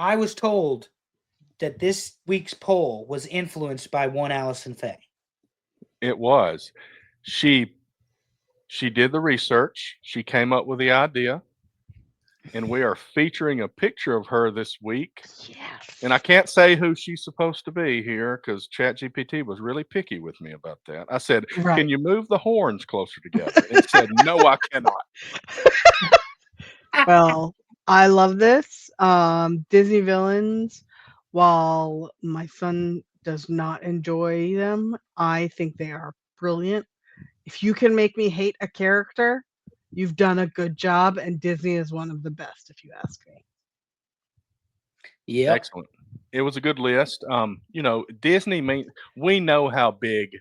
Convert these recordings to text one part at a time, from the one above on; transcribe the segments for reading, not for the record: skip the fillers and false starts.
I was told that this week's poll was influenced by one Allison Faye. It was. She did the research. She came up with the idea, and we are featuring a picture of her this week. Yes. And I can't say who she's supposed to be here because ChatGPT was really picky with me about that. I said, Right. "Can you move the horns closer together?" And it said, "No, I cannot." Well, I love this. Disney villains, while my son does not enjoy them, I think they are brilliant. If you can make me hate a character, you've done a good job, and Disney is one of the best, if you ask me. Yep. Excellent. It was a good list. Disney we know how big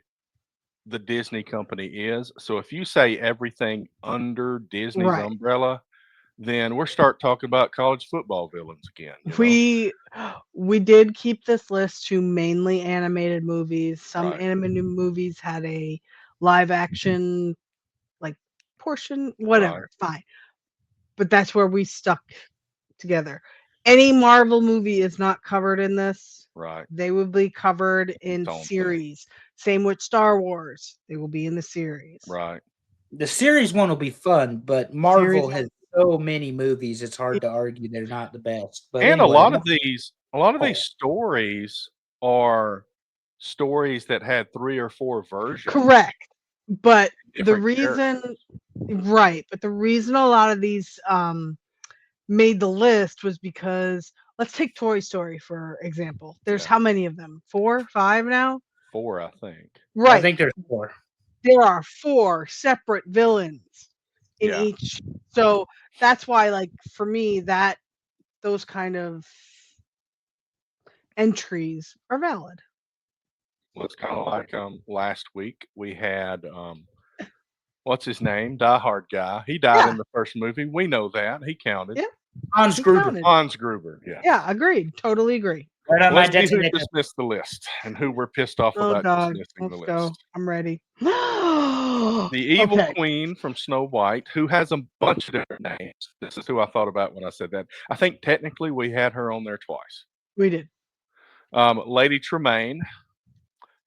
the Disney company is. So if you say everything under Disney's Right. umbrella, then we're start talking about college football villains again. We did keep this list to mainly animated movies. Some Right. animated movies had a live action like portion, whatever, fine. But that's where we stuck together. Any Marvel movie is not covered in this. Right. They will be covered in Its own thing. series. Same with Star Wars. They will be in the series. Right. The series one will be fun, but Marvel Series- has so many movies, it's hard to argue they're not the best. But And anyway, a lot of Oh. these stories are stories that had 3 or 4 versions. Correct. But the Different reason right, but the reason a lot of these made the list was because let's take Toy Story for example. There's Yeah. how many of them? 4, 5 now? 4, I think. Right. I think there's 4. There are 4 separate villains in Yeah. each. So that's why, like, for me, those kind of entries are valid. Well, it's kind of like last week we had what's his name? Die Hard guy. He died Yeah. in the first movie. We know that. He counted. Yeah. Hans He Gruber. counted. Hans Gruber. Yeah. Yeah, agreed. Totally agree. Right on my Let's see who designated. dismissed the list and who we're pissed off Oh about God, dismissing let's the go. list. I'm ready. The evil Okay. queen from Snow White, who has a bunch of different names. This is who I thought about when I said that. I think technically we had her on there twice. We did. Lady Tremaine,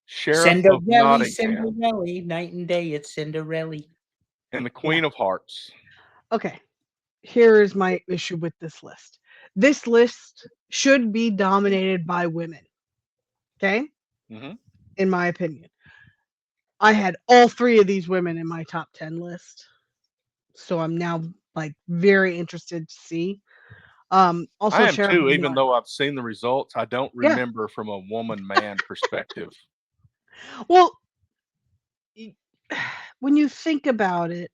Sheriff of Cinderella, Nottingham, Cinderella, night and day, it's Cinderella. and the Queen of Hearts. Okay. Here is my issue with this list. This list should be dominated by women. Okay? Mhm. In my opinion. I had all 3 of these women in my top 10 list. So I'm now like very interested to see. Also I am Sheriff too, of even though I've seen the results, I don't Yeah. remember from a woman-man perspective. Well, when you think about it,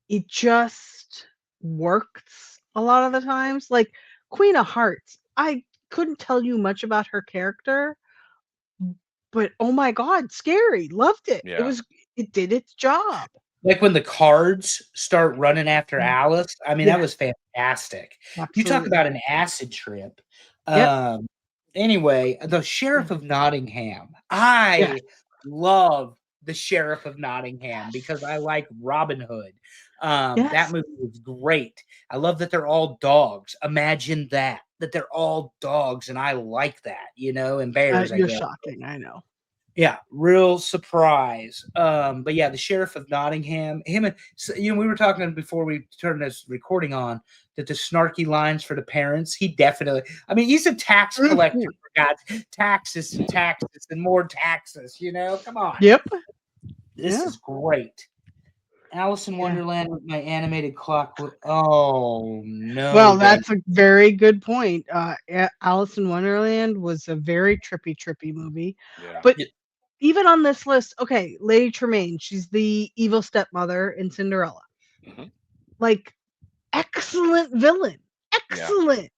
it just works a lot of the times. Like Queen of Hearts, I couldn't tell you much about her character, but oh my God, scary. Loved it. Yeah. It did its job. Like when the cards start running after Alice. I mean, Yeah. that was fantastic. You Absolutely. talk about an acid trip. Yep. Anyway, the Sheriff of Nottingham. I love the Sheriff of Nottingham because I like Robin Hood. That Yes. movie was great. I love that they're all dogs. Imagine that they're all dogs, and I like that, and bears. I You're guess. shocking, I know. Yeah, real surprise. But yeah, the Sheriff of Nottingham, him and we were talking before we turned this recording on that the snarky lines for the parents. He definitely. I mean, he's a tax collector for God's taxes and taxes and more taxes. Come on. Yep. This is great. Alice in Wonderland with my animated clock. Oh no! Well, that's a very good point. Alice in Wonderland was a very trippy movie, Yeah. but even on this list, okay, Lady Tremaine, she's the evil stepmother in Cinderella. Mhm. Like, excellent villain, excellent.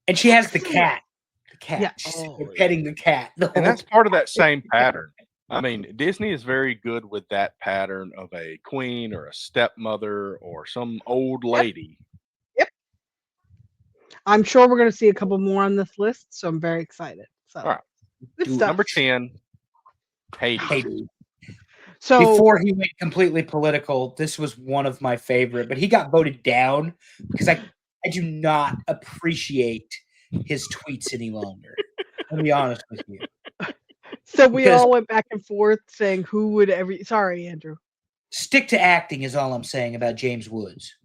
And she has the cat. The cat. Yeah. She's petting the cat. And that's part of that same pattern. I mean, Disney is very good with that pattern of a queen or a stepmother or some old lady. Yep. I'm sure we're going to see a couple more on this list, so I'm very excited. So, All right. good stuff. Number 10, Hades. So before he went completely political, this was one of my favorite, but he got voted down because I do not appreciate his tweets any longer. I'll be honest with you. So we Because all went back and forth saying who would every. Sorry, Andrew. stick to acting is all I'm saying about James Woods.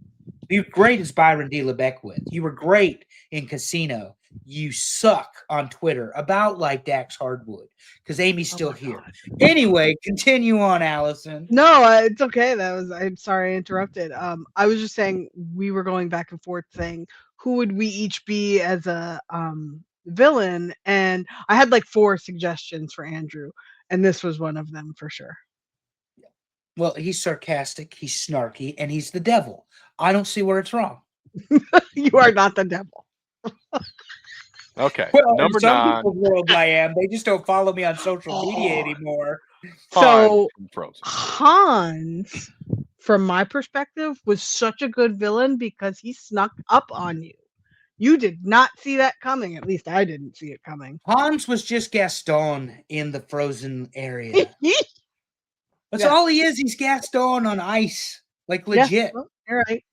You were great as Byron D. LeBeckwith. You were great in Casino. You suck on Twitter about like Dax Hardwood because Amy's still here. Anyway, continue on, Allison. No, it's okay. I'm sorry I interrupted. I was just saying we were going back and forth saying who would we each be as a villain, and I had like 4 suggestions for Andrew, and this was one of them for sure. Well, he's sarcastic, he's snarky, and he's the devil. I don't see where it's wrong. You are not the devil. Okay, Well, number in some 9. people's world, I am. They just don't follow me on social media Oh. anymore. So Hans from Frozen. Hans, from my perspective, was such a good villain because he snuck up on you. You did not see that coming. At least I didn't see it coming. Hans was just Gaston in the Frozen area. That's Yeah. all he is. He's Gaston on ice, like legit. Yeah, well, you're right.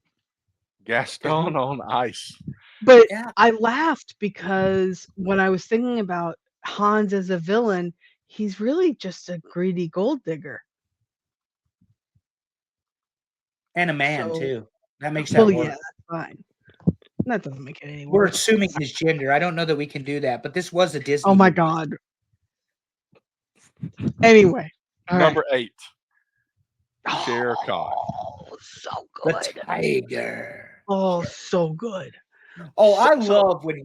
Gaston on ice. But Yeah. I laughed because when I was thinking about Hans as a villain, he's really just a greedy gold digger. And a man So- too. That makes that Well, work. yeah, that's fine. That doesn't make it any We're worse. assuming his gender. I don't know that we can do that, but this was a Disney. Oh my movie. god. Anyway, all right. Number 8. Shere Khan. Oh, so The good. tiger. Oh, so good. Oh, I So- love when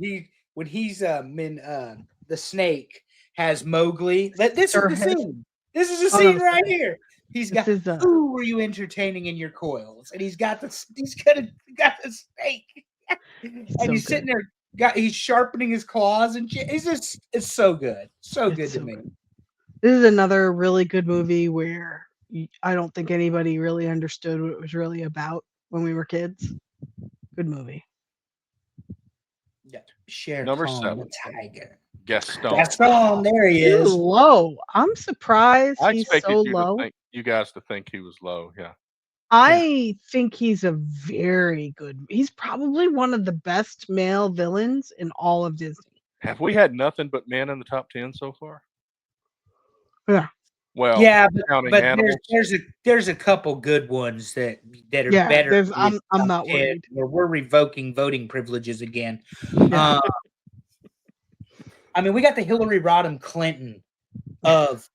he's in the snake has Mowgli. This Sure is the has- scene. This is the Oh, scene no, right sorry. here. He's This got is who were you entertaining in your coils? And he's got the snake. And so he's sitting there, he's sharpening his claws and shit. It's so good. So It's good so to me. good. This is another really good movie where I don't think anybody really understood what it was really about when we were kids. Good movie. Yeah. Shere Number Khan, 7. the tiger. Gaston. Gaston, there he He's is. low. I'm surprised I he's expected so you low. to think you guys to think he was low. Yeah. I think he's a very good. He's probably one of the best male villains in all of Disney. Have we had nothing but men in the top 10 so far? Yeah. Well, Yeah, counting but animals. there's a couple good ones that are Yeah, better. there's- than I'm the top not 10, worried. Where we're revoking voting privileges again. Yeah. I mean, we got the Hillary Rodham Clinton of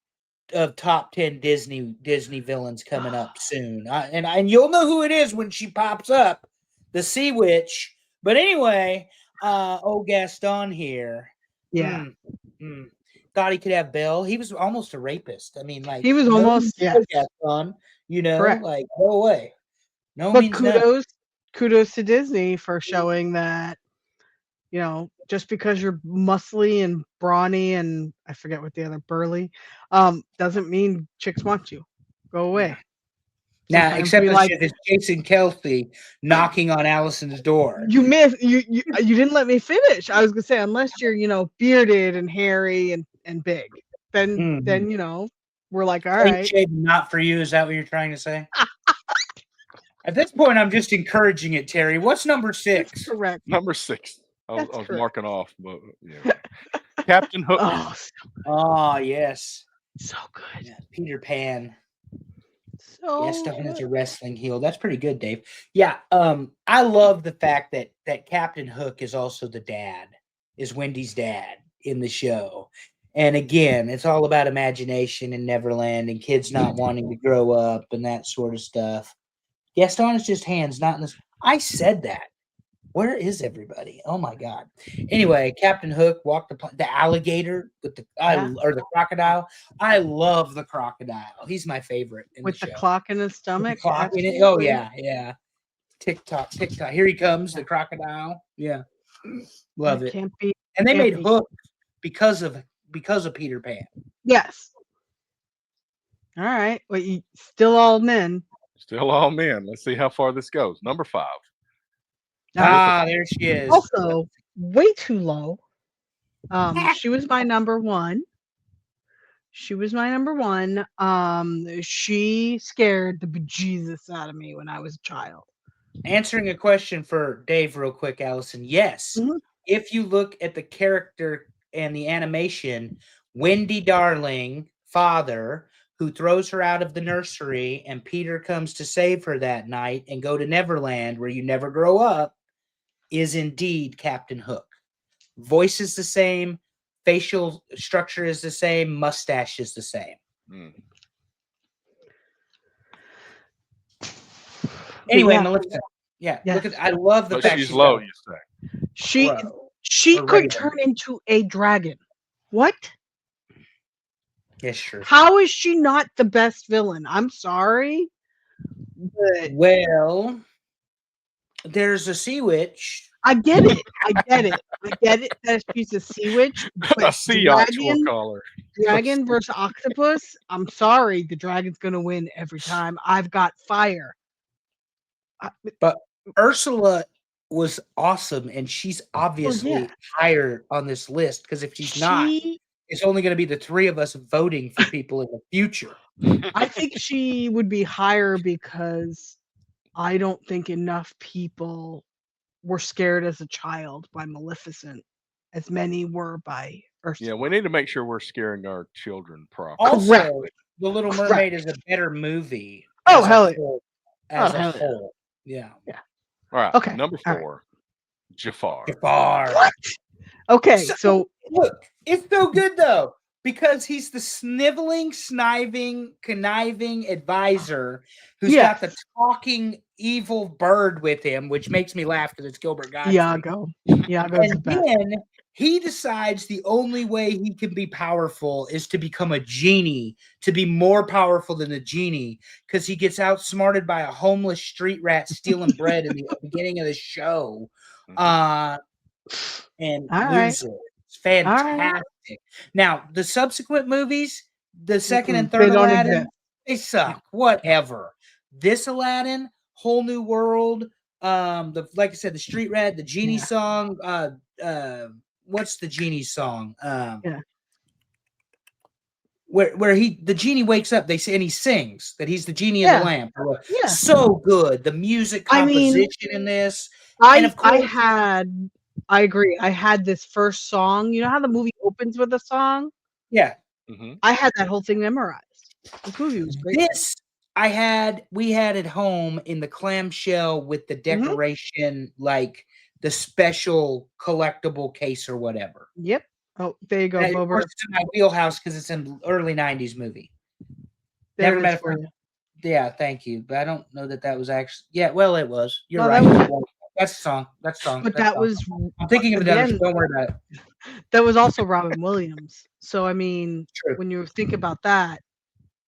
top 10 Disney villains coming up soon, and you'll know who it is when she pops up, the Sea Witch. But anyway, old Gaston here. Yeah. Thought he could have Belle. He was almost a rapist. I mean, like He was no almost- means no, Gaston. You know, Correct. like go away. No But means no. kudos to Disney for showing that, just because you're muscly and brawny and I forget what the other burly, doesn't mean chicks want you. Go away. Now, Sometimes except we for like- shit is Jason Kelsey knocking on Allison's door. You missed you didn't let me finish. I was gonna say unless you're bearded and hairy and big, then we're like, all Clean right. shaven, not for you. Is that what you're trying to say? At this point, I'm just encouraging it, Terry. What's number 6? Correct. Number 6. I That's was correct. marking off, but yeah. Captain Hook. Oh, Oh, yes. so good. Yeah, Peter Pan. So Gaston is a good. wrestling heel. That's pretty good, Dave. Yeah, I love the fact that Captain Hook is also the dad, is Wendy's dad in the show. And again, it's all about imagination in Neverland and kids not wanting to grow up and that sort of stuff. Gaston is just hands, not in this. I said that. Where is everybody? Oh my God. Anyway, Captain Hook walked the alligator with or the crocodile. I love the crocodile. He's my favorite in With the the show. clock in his With the stomach. clock in it. Oh absolutely. yeah. Tick tock. Here he comes, the crocodile. Yeah. Love That it. Can't be. And they can't made be. Hook because of Peter Pan. Yes. All right. Well, you still all men. Still all men. Let's see how far this goes. Number 5. There she is. Also, way too low. She was my number 1. She scared the bejesus out of me when I was a child. Answering a question for Dave real quick, Allison. Yes. Mhm. if you look at the character and the animation, Wendy Darling, father, who throws her out of the nursery, and Peter comes to save her that night and go to Neverland, where you never grow up, is indeed Captain Hook. Voice is the same, facial structure is the same, mustache is the same. Mm. Anyway, yeah. Maleficent. Yeah, Yes. look at. I love the But fact she's she's low, got you say. She a crow. she or could raven. turn into a dragon. What? Yes, sure. How is she not the best villain? I'm sorry, but Well, there's a sea witch. I get it. I get it. I get it that she's a sea witch, A but sea ox, we'll dragon, call her. dragon versus octopus. I'm sorry, the dragon's gonna win every time. I've got fire. But Ursula was awesome, and she's obviously higher on this list because if she's not, She, it's only going to be the three of us voting for people in the future. I think she would be higher because I don't think enough people were scared as a child by Maleficent, as many were by Ursula. Yeah, we need to make sure we're scaring our children properly. Also, The Little Mermaid is a better movie. Oh, as a hell yeah. whole, as Oh, a hell yeah. whole. Yeah. All right. Okay, Number all right. 4, Jafar. Jafar. What? Okay, so Look, it's so good though because he's the sniveling, sniving, conniving advisor who's got the talking evil bird with him, which makes me laugh because it's Gilbert Godfrey. Iago's the And best. then he decides the only way he can be powerful is to become a genie, to be more powerful than a genie, because he gets outsmarted by a homeless street rat stealing bread in the beginning of the show. And All right. loses. It's fantastic. Now, the subsequent movies, the second and They third don't Aladdin, exist. they suck. Whatever. This Aladdin, Whole New World, like I said, the Street Rat, the Genie song. What's the Genie song? Where the genie wakes up, they say, and he sings that he's the genie of the lamp. Yeah. So good. The music composition in this. And of course, I agree. I had this first song. You know how the movie opens with a song? Yeah. I had that whole thing memorized. This movie was great. This we had at home in the clamshell with the decoration, like the special collectible case or whatever. Yep. Oh, there you go, And of Bober. course, it's in my wheelhouse because it's an early '90s movie. There Never it met is a for friend. you. Yeah, thank you. But I don't know that was actually. Yeah, well, it was. You're No, right. that was- That's the song. That's the song. But That's that the song. was I'm thinking of it. again, Don't worry about it. that was also Robin Williams. So I mean, True. when you think about that,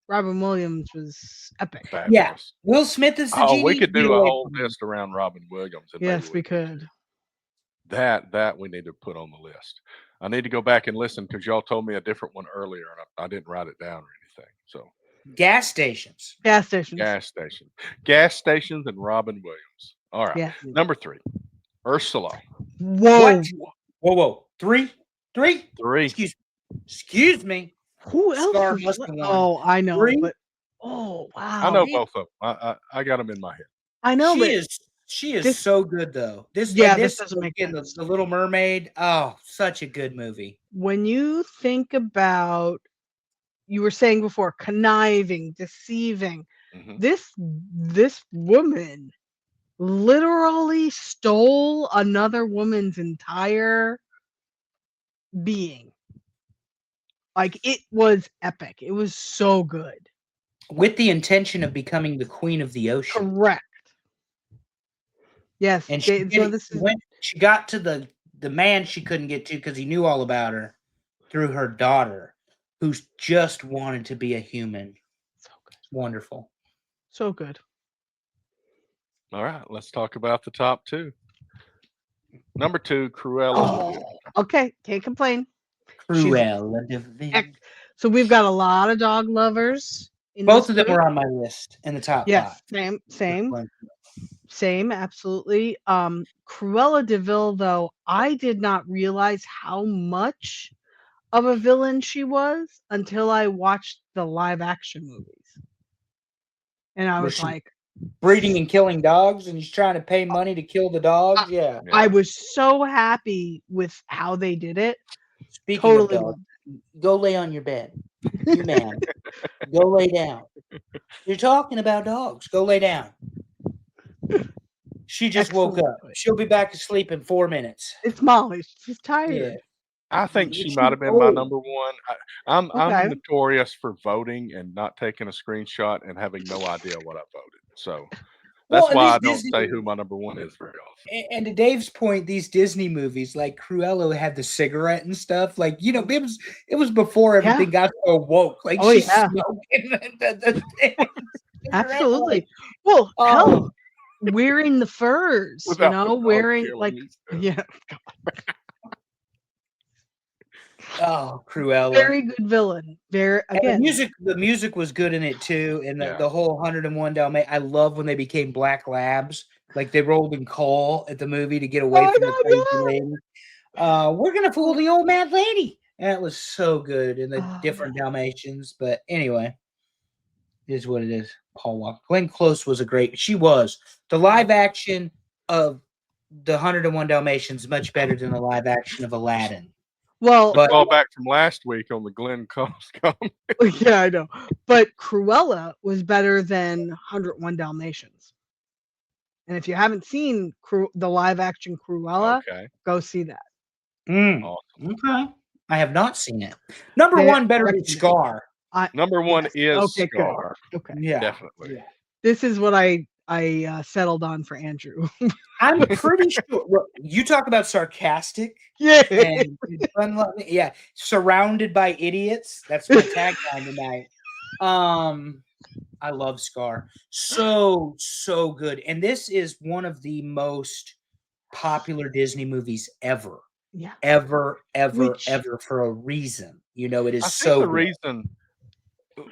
Robin Williams was epic. Fabulous. Yeah. Will Smith is the genie. We could do Get a away whole from me. list around Robin Williams. And Yes, maybe we could. That we need to put on the list. I need to go back and listen because y'all told me a different one earlier and I didn't write it down or anything. So Gas stations. Gas stations. Gas stations and Robin Williams. All right. Yeah. Number 3, Ursula. Whoa. Whoa. Three. 3. Excuse me. Who else? Scar was must le- have won. Oh, I know, 3? but wow. I know both of them. I got them in my head. I know, She is this- so good though. This doesn't make again, sense. the Little Mermaid. Oh, such a good movie. When you think about, you were saying before, conniving, deceiving. Mhm. This woman literally stole another woman's entire being. Like, it was epic. It was so good. With the intention of becoming the queen of the ocean. Correct. Yes. And James, she got to the man she couldn't get to because he knew all about her through her daughter, who just wanted to be a human. so good. Wonderful. So good. All right. Let's talk about the top 2. Number 2, Cruella. Oh, okay. Can't complain. Cruella de Vil. So we've got a lot of dog lovers. Both of them were on my list in the top Yes, 5. same, absolutely. Cruella de Vil, though, I did not realize how much of a villain she was until I watched the live action movies. And I was like, breeding and killing dogs, and he's trying to pay money to kill the dogs. Yeah. Yeah. I was so happy with how they did it. Speaking of Totally dogs, loved go lay on your bed. You man, go lay down. You're talking about dogs. Go lay down. She just woke Excellent up. choice. She'll be back asleep in 4 minutes. It's Molly. She's tired. Yeah. I think she She's might have been my old. number one. I'm Okay. notorious for voting and not taking a screenshot and having no idea what I voted. So Well, that's and why these I don't Disney say who my number one is very often. and to Dave's point, these Disney movies like Cruella had the cigarette and stuff. Like, you know, it was before Yeah. everything got so woke. Like Oh, she's yeah. smoking the cigarette, Absolutely. like, Well, oh, hell, wearing the furs, you Without the know, dog wearing killing like, and stuff. yeah, oh, Cruella. very good villain. Very, And again, the music was good in it too. And Yeah. the whole 101 Dalmatians. I love when they became black labs. Like they rolled in coal at the movie to get away Oh, from the no, crazy no. lady. We're gonna fool the old mad lady. And it was so good in the Oh, different Dalmatians. But anyway, it is what it is. Paul Walker. Glenn Close was a great. She was the live action of the 101 Dalmatians much better than the live action of Aladdin. well, But Call back from last week on the Glenn Close comment. yeah, I know. But Cruella was better than 101 Dalmatians. And if you haven't seen the live action Cruella, Okay. go see that. Awesome. Okay. I have not seen it. Number They one better than recommend it. Scar. Number one Yes. is Okay, good. Scar. Okay. Yeah. Definitely. Yeah. This is what I settled on for Andrew. I'm pretty sure. Well, you talk about sarcastic Yeah. and yeah, surrounded by idiots. That's my tagline tonight. I love Scar. So good. And this is one of the most popular Disney movies ever. Yeah. Ever Which- for a reason. You know, it is I think so the good. reason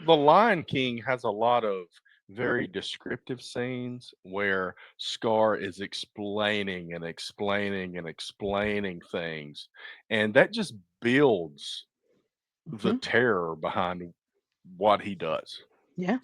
the Lion King has a lot of very descriptive scenes where Scar is explaining and explaining and explaining things, and that just builds the Mhm. terror behind what he does. Yeah.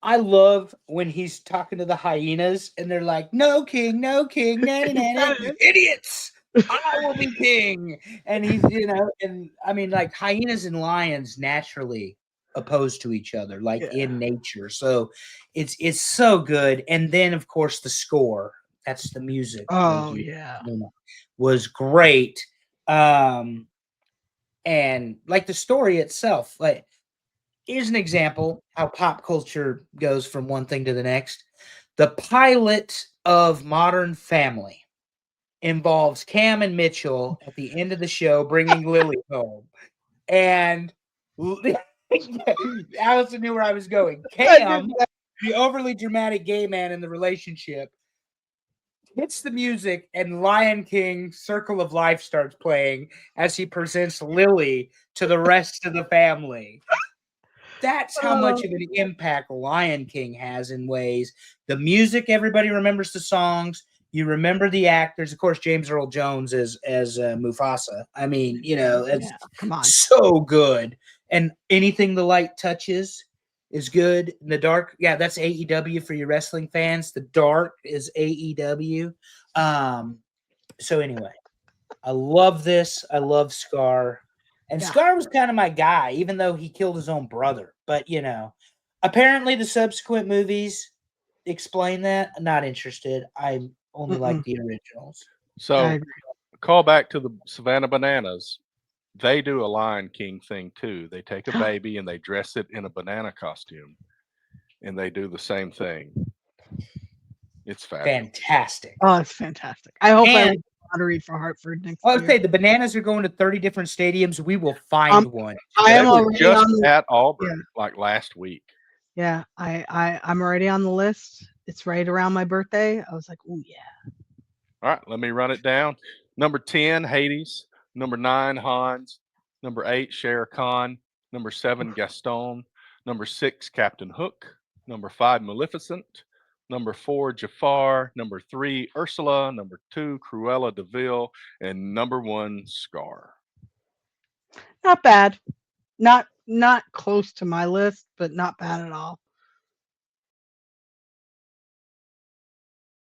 I love when he's talking to the hyenas and they're like, no king, nanny, nanny, idiots. I will be king. And he's, you know, and I mean, like hyenas and lions naturally opposed to each other, like in nature. So it's so good. And then of course the score. That's the music. Oh yeah. Was great. And like the story itself, like here's an example how pop culture goes from one thing to the next. The pilot of Modern Family involves Cam and Mitchell at the end of the show bringing Lily home. And Allison knew where I was going. Cam, the overly dramatic gay man in the relationship, hits the music and Lion King Circle of Life starts playing as he presents Lily to the rest of the family. That's how much of an impact Lion King has in ways. The music, everybody remembers the songs. You remember the actors. Of course, James Earl Jones as Mufasa. I mean, you know, it's come on. so good. And anything the light touches is good. In the dark, yeah, that's AEW for your wrestling fans. The dark is AEW. So anyway, I love this. I love Scar. And Scar was kind of my guy, even though he killed his own brother. But, you know, apparently the subsequent movies explain that. I'm not interested. I only like the originals. So, call back to the Savannah Bananas. They do a Lion King thing too. They take a baby and they dress it in a banana costume, and they do the same thing. It's fantastic. Oh, it's fantastic. I hope I win the lottery for Hartford next year. I'll say the Bananas are going to 30 different stadiums. We will find one. I am already just on at Auburn like last week. Yeah, I'm already on the list. It's right around my birthday. I was like, oh yeah. All right, let me run it down. Number 10, Hades. Number 9, Hans. Number 8, Shere Khan. Number 7, Gaston. Number 6, Captain Hook. Number 5, Maleficent. Number 4, Jafar. Number 3, Ursula. Number 2, Cruella de Vil. And number 1, Scar. Not bad. Not close to my list, but not bad at all.